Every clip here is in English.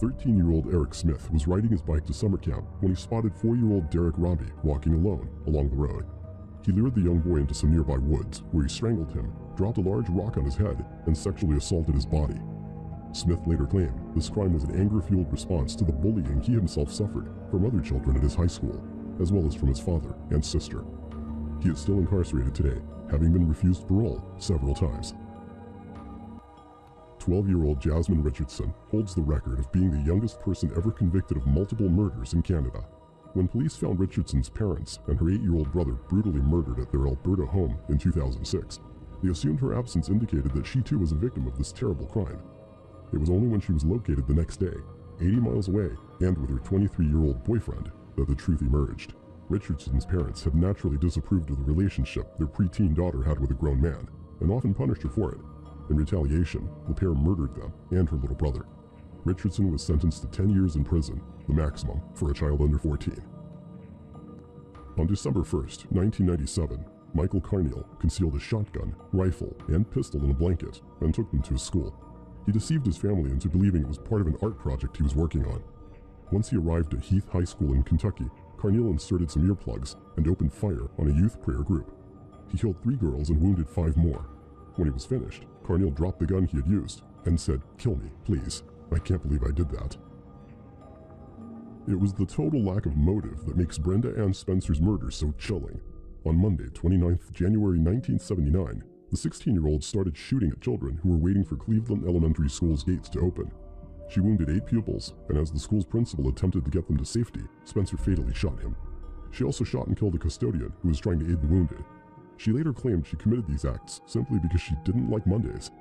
13-year-old Eric Smith was riding his bike to summer camp when he spotted 4-year-old Derek Robbie walking alone along the road. He lured the young boy into some nearby woods, where he strangled him, dropped a large rock on his head, and sexually assaulted his body. Smith later claimed this crime was an anger-fueled response to the bullying he himself suffered from other children at his high school, as well as from his father and sister. He is still incarcerated today, having been refused parole several times. 12-year-old Jasmine Richardson holds the record of being the youngest person ever convicted of multiple murders in Canada. When police found Richardson's parents and her 8-year-old brother brutally murdered at their Alberta home in 2006, they assumed her absence indicated that she too was a victim of this terrible crime. It was only when she was located the next day, 80 miles away, and with her 23-year-old boyfriend, that the truth emerged. Richardson's parents had naturally disapproved of the relationship their preteen daughter had with a grown man, and often punished her for it. In retaliation, the pair murdered them and her little brother. Richardson was sentenced to 10 years in prison, the maximum for a child under 14. On December 1st, 1997, Michael Carneal concealed a shotgun, rifle, and pistol in a blanket and took them to his school. He deceived his family into believing it was part of an art project he was working on. Once he arrived at Heath High School in Kentucky, Carneal inserted some earplugs and opened fire on a youth prayer group. He killed 3 girls and wounded 5 more. When he was finished, Carneal dropped the gun he had used and said, "Kill me, please. I can't believe I did that." It was the total lack of motive that makes Brenda Ann Spencer's murder so chilling. On Monday, 29th January 1979, the 16-year-old started shooting at children who were waiting for Cleveland Elementary School's gates to open. She wounded 8 pupils, and as the school's principal attempted to get them to safety, Spencer fatally shot him. She also shot and killed a custodian who was trying to aid the wounded. She later claimed she committed these acts simply because she didn't like Mondays.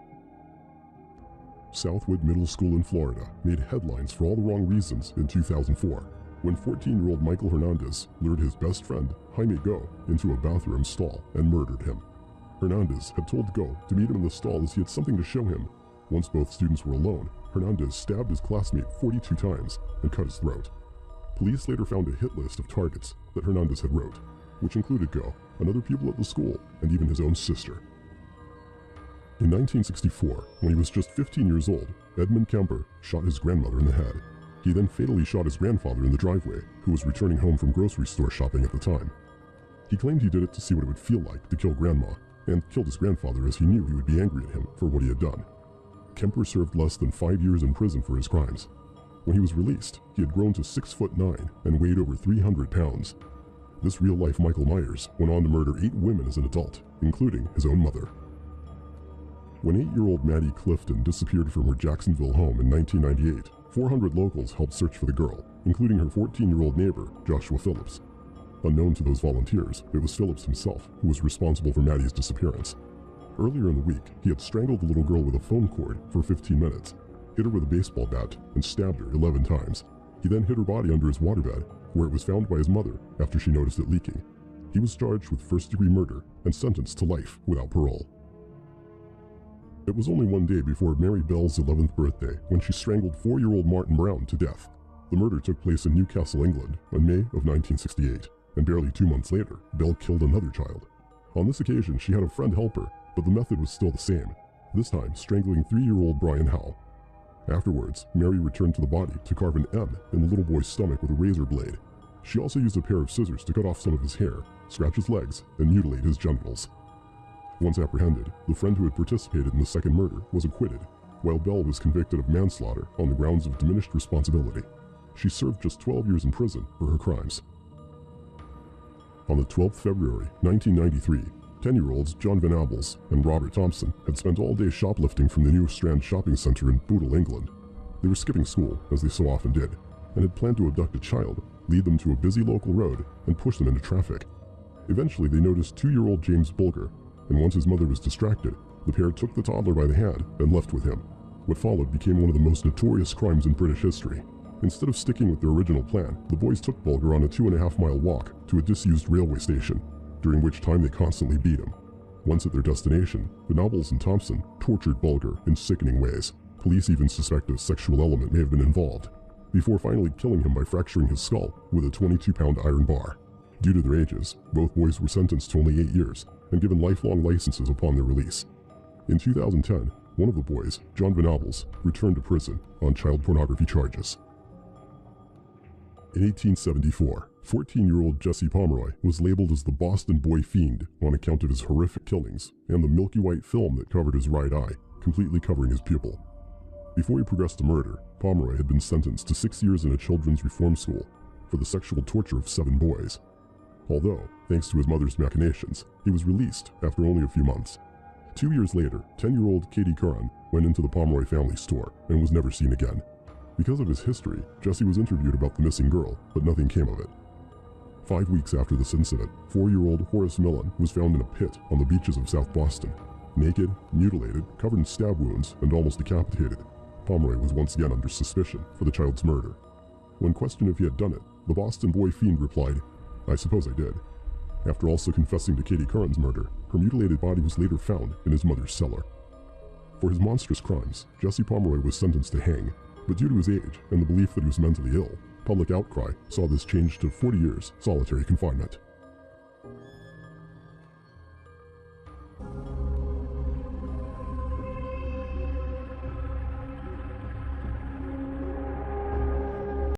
Southwood Middle School in Florida made headlines for all the wrong reasons in 2004, when 14-year-old Michael Hernandez lured his best friend, Jaime Go, into a bathroom stall and murdered him. Hernandez had told Go to meet him in the stall as he had something to show him. Once both students were alone, Hernandez stabbed his classmate 42 times and cut his throat. Police later found a hit list of targets that Hernandez had wrote, which included Go, another pupil at the school, and even his own sister. In 1964, when he was just 15 years old, Edmund Kemper shot his grandmother in the head. He then fatally shot his grandfather in the driveway, who was returning home from grocery store shopping at the time. He claimed he did it to see what it would feel like to kill grandma, and killed his grandfather as he knew he would be angry at him for what he had done. Kemper served less than 5 years in prison for his crimes. When he was released, he had grown to 6'9" and weighed over 300 pounds. This real-life Michael Myers went on to murder 8 women as an adult, including his own mother. When 8-year-old Maddie Clifton disappeared from her Jacksonville home in 1998, 400 locals helped search for the girl, including her 14-year-old neighbor, Joshua Phillips. Unknown to those volunteers, it was Phillips himself who was responsible for Maddie's disappearance. Earlier in the week, he had strangled the little girl with a phone cord for 15 minutes, hit her with a baseball bat, and stabbed her 11 times. He then hid her body under his waterbed, where it was found by his mother after she noticed it leaking. He was charged with first-degree murder and sentenced to life without parole. It was only one day before Mary Bell's 11th birthday when she strangled 4-year-old Martin Brown to death. The murder took place in Newcastle, England, in May of 1968, and barely 2 months later, Bell killed another child. On this occasion, she had a friend help her, but the method was still the same, this time strangling 3-year-old Brian Howe. Afterwards, Mary returned to the body to carve an M in the little boy's stomach with a razor blade. She also used a pair of scissors to cut off some of his hair, scratch his legs, and mutilate his genitals. Once apprehended, the friend who had participated in the second murder was acquitted, while Bell was convicted of manslaughter on the grounds of diminished responsibility. She served just 12 years in prison for her crimes. On the 12th February 1993, 10-year-olds John Van Abels and Robert Thompson had spent all day shoplifting from the New Strand shopping centre in Bootle, England. They were skipping school, as they so often did, and had planned to abduct a child, lead them to a busy local road, and push them into traffic. Eventually, they noticed 2-year-old James Bulger, and once his mother was distracted, the pair took the toddler by the hand and left with him. What followed became one of the most notorious crimes in British history. Instead of sticking with their original plan, the boys took Bulger on a 2.5-mile walk to a disused railway station, during which time they constantly beat him. Once at their destination, Venables and Thompson tortured Bulger in sickening ways. Police even suspect a sexual element may have been involved, before finally killing him by fracturing his skull with a 22-pound iron bar. Due to their ages, both boys were sentenced to only 8 years and given lifelong licenses upon their release. In 2010, one of the boys, John Venables, returned to prison on child pornography charges. In 1874, 14-year-old Jesse Pomeroy was labeled as the Boston Boy Fiend on account of his horrific killings and the milky white film that covered his right eye, completely covering his pupil. Before he progressed to murder, Pomeroy had been sentenced to 6 years in a children's reform school for the sexual torture of 7 boys. Although, thanks to his mother's machinations, he was released after only a few months. 2 years later, 10-year-old Katie Curran went into the Pomeroy family store and was never seen again. Because of his history, Jesse was interviewed about the missing girl, but nothing came of it. 5 weeks after this incident, 4-year-old Horace Millen was found in a pit on the beaches of South Boston. Naked, mutilated, covered in stab wounds, and almost decapitated. Pomeroy was once again under suspicion for the child's murder. When questioned if he had done it, the Boston Boy Fiend replied, "I suppose I did." After also confessing to Katie Curran's murder, her mutilated body was later found in his mother's cellar. For his monstrous crimes, Jesse Pomeroy was sentenced to hang, but due to his age and the belief that he was mentally ill, public outcry saw this changed to 40 years solitary confinement.